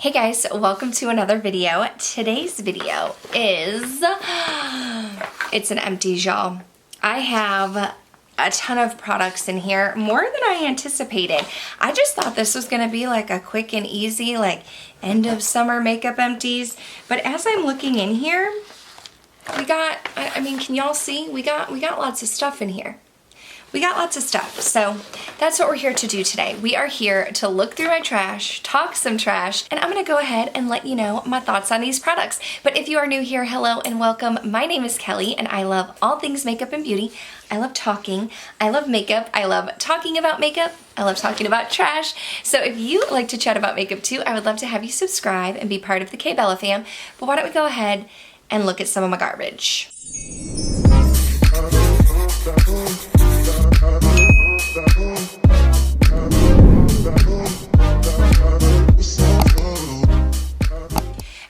Hey guys, welcome to another video. Today's video is, it's an Empties, y'all. I have a ton of products in here, more than I anticipated. I just thought this was gonna be like a quick and easy, like end of summer makeup empties. But as I'm looking in here, we got, I mean, can y'all see? We got lots of stuff in here. We got lots of stuff, so that's what we're here to do today. We are here to look through my trash, talk some trash, and I'm gonna go ahead and let you know my thoughts on these products. But if you are new here, hello and welcome. My name is Kelly, and I love all things makeup and beauty. I love talking, I love makeup, I love talking about makeup, I love talking about trash. So if you like to chat about makeup too, I would love to have you subscribe and be part of the K-Bella fam. But why don't we go ahead and look at some of my garbage.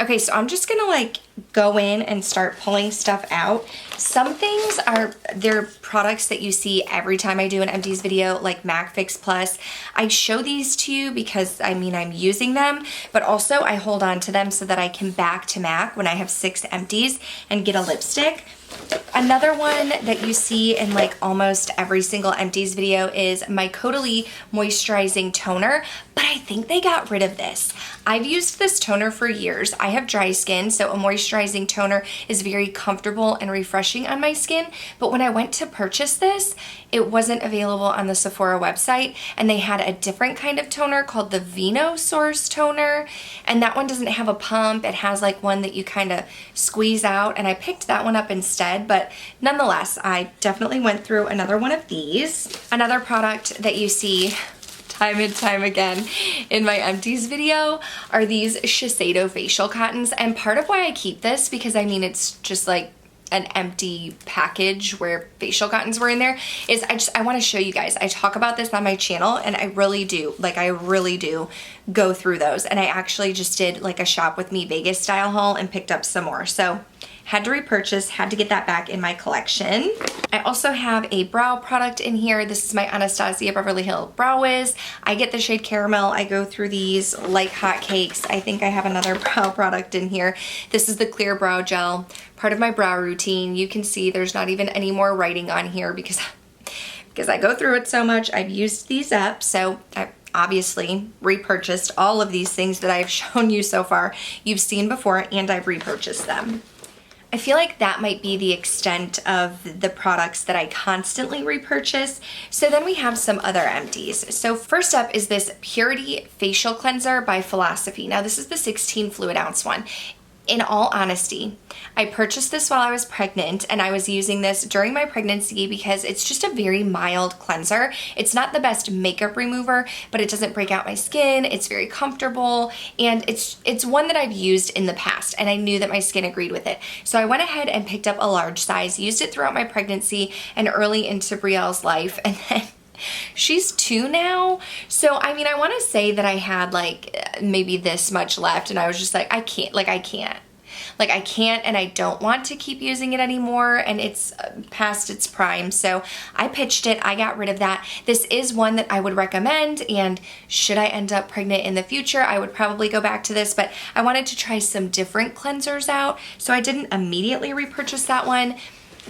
Okay, so I'm just gonna like go in and start pulling stuff out. Some things are, they're products that you see every time I do an Empties video, like MAC Fix Plus. I show these to you because, I mean, I'm using them, but also I hold on to them so that I can back to MAC when I have 6 Empties and get a lipstick. Another one that you see in like almost every single Empties video is my Caudalie Moisturizing Toner, but I think they got rid of this. I've used this toner for years. I have dry skin, so a moisturizing toner is very comfortable and refreshing on my skin, but when I went to purchase this, it wasn't available on the Sephora website, and they had a different kind of toner called the Vino Source Toner, and that one doesn't have a pump. It has like one that you kind of squeeze out, and I picked that one up instead, but nonetheless, I definitely went through another one of these. Another product that you see time and time again in my Empties video are these Shiseido facial cottons, and part of why I keep this, because I mean it's just like an empty package where facial cottons were in there, is I want to show you guys. I talk about this on my channel, and I really do go through those, and I actually just did like a shop with me Vegas style haul and picked up some more, so had to repurchase, had to get that back in my collection. I also have a brow product in here. This is my Anastasia Beverly Hills Brow Wiz. I get the shade Caramel. I go through these like hotcakes. I think I have another brow product in here. This is the Clear Brow Gel, part of my brow routine. You can see there's not even any more writing on here because I go through it so much. I've used these up, so I obviously repurchased all of these things that I've shown you so far. You've seen before, and I've repurchased them. I feel like that might be the extent of the products that I constantly repurchase. So then we have some other Empties. So first up is this Purity Facial Cleanser by Philosophy. Now this is the 16 fluid ounce one. In all honesty, I purchased this while I was pregnant, and I was using this during my pregnancy because it's just a very mild cleanser. It's not the best makeup remover, but it doesn't break out my skin. It's very comfortable, and it's one that I've used in the past, and I knew that my skin agreed with it. So I went ahead and picked up a large size, used it throughout my pregnancy and early into Brielle's life, and then she's 2 now, so I mean, I want to say that I had like maybe this much left, and I was just like, I can't, and I don't want to keep using it anymore, and it's past its prime, so I pitched it. I got rid of that. This is one that I would recommend, and should I end up pregnant in the future, I would probably go back to this, but I wanted to try some different cleansers out, so I didn't immediately repurchase that one,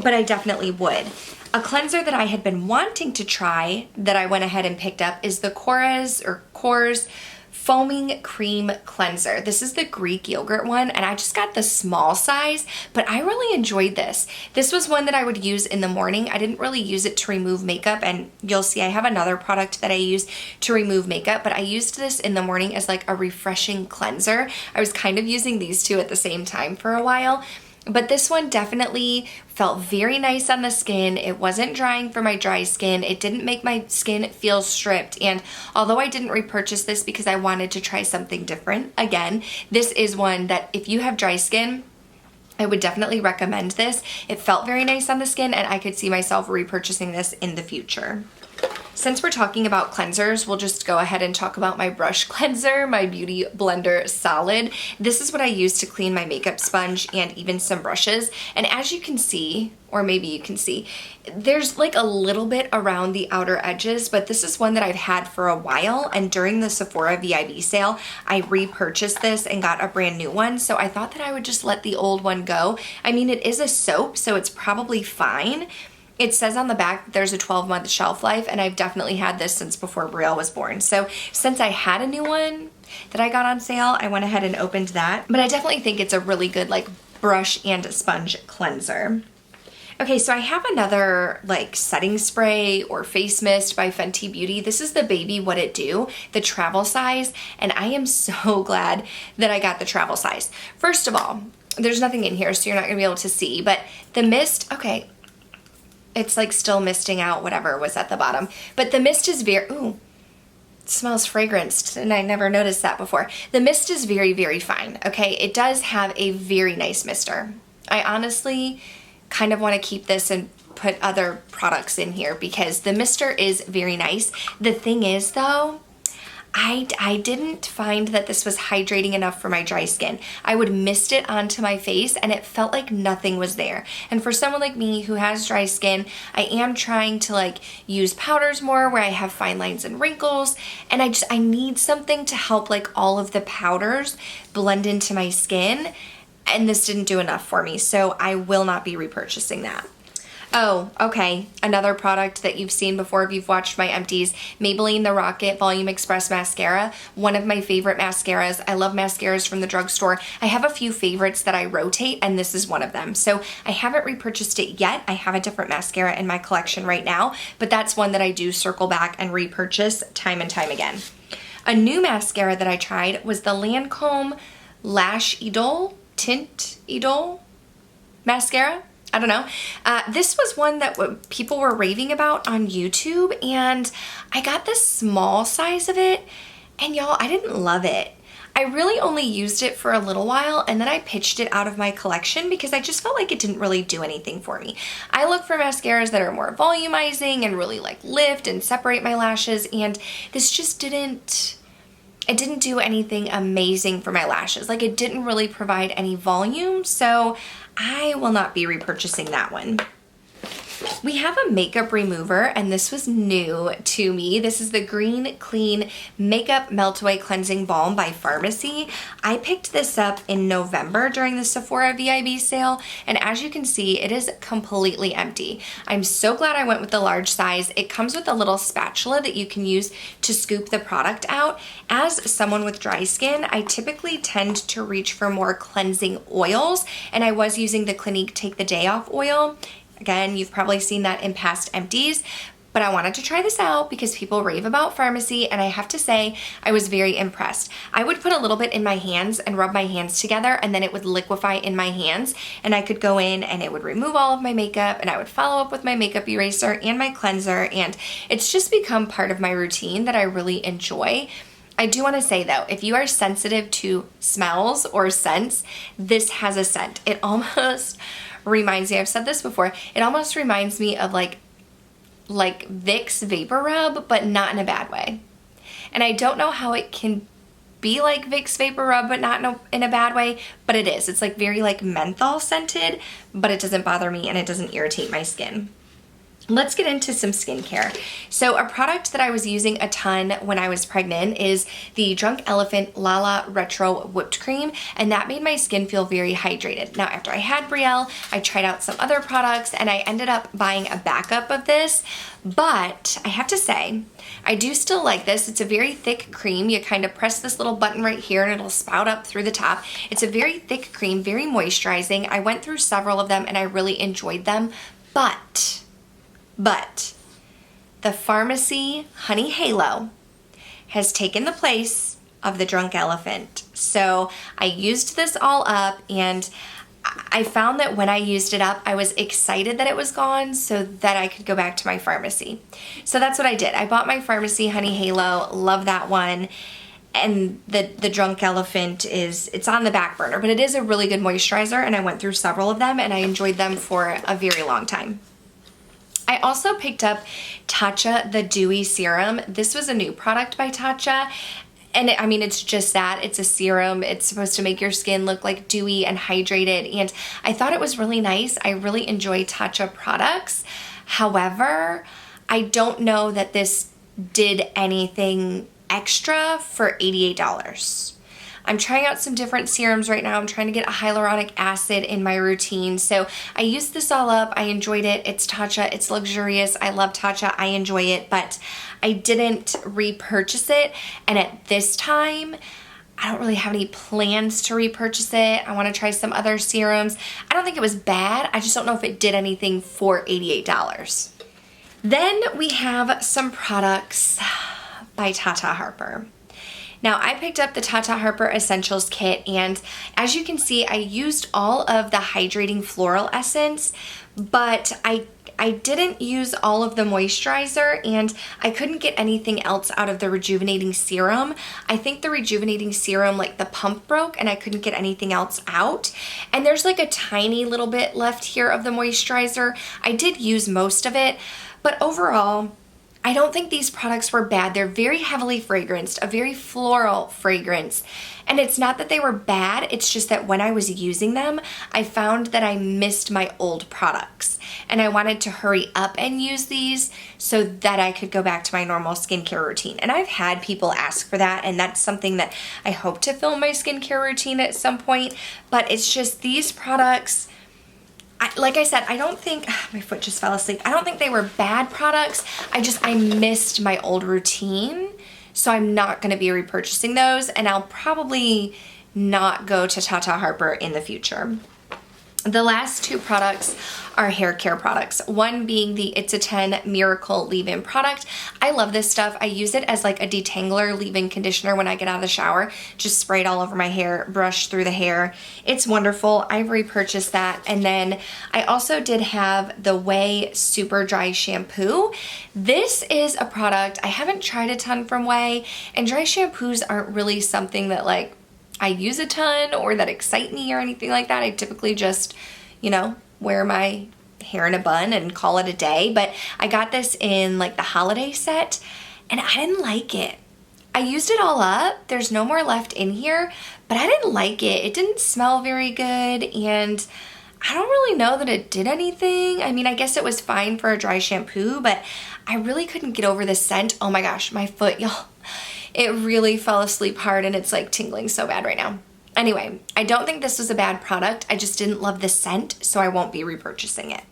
but I definitely would. A cleanser that I had been wanting to try that I went ahead and picked up is the Korres Foaming Cream Cleanser. This is the Greek yogurt one, and I just got the small size, but I really enjoyed this. This was one that I would use in the morning. I didn't really use it to remove makeup, and you'll see I have another product that I use to remove makeup, but I used this in the morning as like a refreshing cleanser. I was kind of using these two at the same time for a while. But this one definitely felt very nice on the skin. It wasn't drying for my dry skin. It didn't make my skin feel stripped. And although I didn't repurchase this because I wanted to try something different, again, this is one that if you have dry skin, I would definitely recommend this. It felt very nice on the skin, and I could see myself repurchasing this in the future. Since we're talking about cleansers, we'll just go ahead and talk about my brush cleanser, my Beauty Blender Solid. This is what I use to clean my makeup sponge and even some brushes. And as you can see, or maybe you can see, there's like a little bit around the outer edges, but this is one that I've had for a while. And during the Sephora VIB sale, I repurchased this and got a brand new one. So I thought that I would just let the old one go. I mean, it is a soap, so it's probably fine. It says on the back that there's a 12-month shelf life, and I've definitely had this since before Brielle was born. So since I had a new one that I got on sale, I went ahead and opened that. But I definitely think it's a really good like brush and sponge cleanser. Okay, so I have another like setting spray or face mist by Fenty Beauty. This is the Baby What It Do, the travel size, and I am so glad that I got the travel size. First of all, there's nothing in here, so you're not gonna be able to see, but the mist, okay, it's like still misting out whatever was at the bottom. But the mist is very, ooh, it smells fragranced, and I never noticed that before. The mist is very, very fine, okay? It does have a very nice mister. I honestly kind of want to keep this and put other products in here because the mister is very nice. The thing is though, I didn't find that this was hydrating enough for my dry skin. I would mist it onto my face and it felt like nothing was there. And for someone like me who has dry skin, I am trying to like use powders more where I have fine lines and wrinkles, and I need something to help like all of the powders blend into my skin, and this didn't do enough for me, so I will not be repurchasing that. Oh, okay, another product that you've seen before if you've watched my empties, Maybelline The Rocket Volume Express Mascara, one of my favorite mascaras. I love mascaras from the drugstore. I have a few favorites that I rotate, and this is one of them. So I haven't repurchased it yet. I have a different mascara in my collection right now, but that's one that I do circle back and repurchase time and time again. A new mascara that I tried was the Lancome Lash Idol Tint Idol mascara. I don't know. This was one that people were raving about on YouTube, and I got the small size of it, and y'all, I didn't love it. I really only used it for a little while, and then I pitched it out of my collection because I just felt like it didn't really do anything for me. I look for mascaras that are more volumizing and really like lift and separate my lashes, and this just didn't do anything amazing for my lashes. Like, it didn't really provide any volume, so I will not be repurchasing that one. We have a makeup remover, and this was new to me. This is the Green Clean Makeup Melt Away Cleansing Balm by Pharmacy. I picked this up in November during the Sephora VIB sale, and as you can see, it is completely empty. I'm so glad I went with the large size. It comes with a little spatula that you can use to scoop the product out. As someone with dry skin, I typically tend to reach for more cleansing oils, and I was using the Clinique Take the Day Off oil. Again, you've probably seen that in past empties, but I wanted to try this out because people rave about Pharmacy, and I have to say, I was very impressed. I would put a little bit in my hands and rub my hands together, and then it would liquefy in my hands, and I could go in and it would remove all of my makeup, and I would follow up with my makeup eraser and my cleanser, and it's just become part of my routine that I really enjoy. I do want to say though, if you are sensitive to smells or scents, this has a scent. It almost reminds me, I've said this before, it almost reminds me of like Vicks Vapor Rub, but not in a bad way. And I don't know how it can be like Vicks Vapor Rub, but not in a bad way, but it is. It's like very like menthol scented, but it doesn't bother me and it doesn't irritate my skin. Let's get into some skincare. So a product that I was using a ton when I was pregnant is the Drunk Elephant Lala Retro Whipped Cream, and that made my skin feel very hydrated. Now, after I had Brielle, I tried out some other products, and I ended up buying a backup of this, but I have to say, I do still like this. It's a very thick cream. You kind of press this little button right here and it'll spout up through the top. It's a very thick cream, very moisturizing. I went through several of them and I really enjoyed them, but the Pharmacy Honey Halo has taken the place of the Drunk Elephant. So I used this all up, and I found that when I used it up, I was excited that it was gone so that I could go back to my Pharmacy. So that's what I did. I bought my Pharmacy Honey Halo, love that one. And the Drunk Elephant it's on the back burner, but it is a really good moisturizer, and I went through several of them and I enjoyed them for a very long time. I also picked up Tata the Dewy Serum. This was a new product by Tata. And I mean, it's just that. It's a serum. It's supposed to make your skin look like dewy and hydrated. And I thought it was really nice. I really enjoy Tata products. However, I don't know that this did anything extra for $88. I'm trying out some different serums right now. I'm trying to get a hyaluronic acid in my routine. So I used this all up. I enjoyed it. It's Tata. It's luxurious. I love Tata. I enjoy it, but I didn't repurchase it. And at this time, I don't really have any plans to repurchase it. I want to try some other serums. I don't think it was bad. I just don't know if it did anything for $88. Then we have some products by Tata Harper. Now, I picked up the Tata Harper Essentials Kit, and as you can see, I used all of the hydrating floral essence, but I didn't use all of the moisturizer, and I couldn't get anything else out of the rejuvenating serum. I think the rejuvenating serum, like the pump broke, and I couldn't get anything else out. And there's like a tiny little bit left here of the moisturizer. I did use most of it, but overall, I don't think these products were bad. They're very heavily fragranced, a very floral fragrance. And it's not that they were bad, it's just that when I was using them, I found that I missed my old products. And I wanted to hurry up and use these so that I could go back to my normal skincare routine. And I've had people ask for that, and that's something that I hope to film my skincare routine at some point. But it's just these products, like I said, I don't think, my foot just fell asleep. I don't think they were bad products. I missed my old routine. So I'm not going to be repurchasing those, and I'll probably not go to Tata Harper in the future. The last two products are hair care products. One being the It's a 10 Miracle Leave-In product. I love this stuff. I use it as like a detangler leave-in conditioner when I get out of the shower. Just spray it all over my hair, brush through the hair. It's wonderful. I've repurchased that. And then I also did have the Way Super Dry Shampoo. This is a product, I haven't tried a ton from Way, and dry shampoos aren't really something that like I use a ton or that excite me or anything like that. I typically just, you know, wear my hair in a bun and call it a day. But I got this in like the holiday set, and I didn't like it. I used it all up. There's no more left in here, but I didn't like it. It didn't smell very good, and I don't really know that it did anything. I mean, I guess it was fine for a dry shampoo, but I really couldn't get over the scent. Oh my gosh, my foot, y'all. It really fell asleep hard, and it's like tingling so bad right now. Anyway, I don't think this was a bad product. I just didn't love the scent, so I won't be repurchasing it.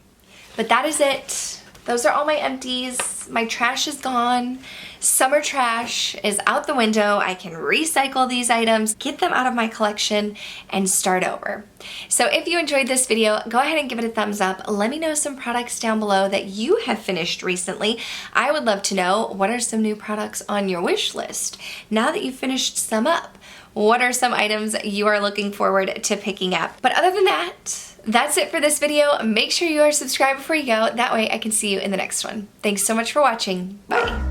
But that is it. Those are all my empties. My trash is gone. Summer trash is out the window. I can recycle these items, get them out of my collection, and start over. So if you enjoyed this video, go ahead and give it a thumbs up. Let me know some products down below that you have finished recently. I would love to know, what are some new products on your wish list? Now that you've finished some up, what are some items you are looking forward to picking up? But other than that, that's it for this video. Make sure you are subscribed before you go. That way I can see you in the next one. Thanks so much for watching. Bye.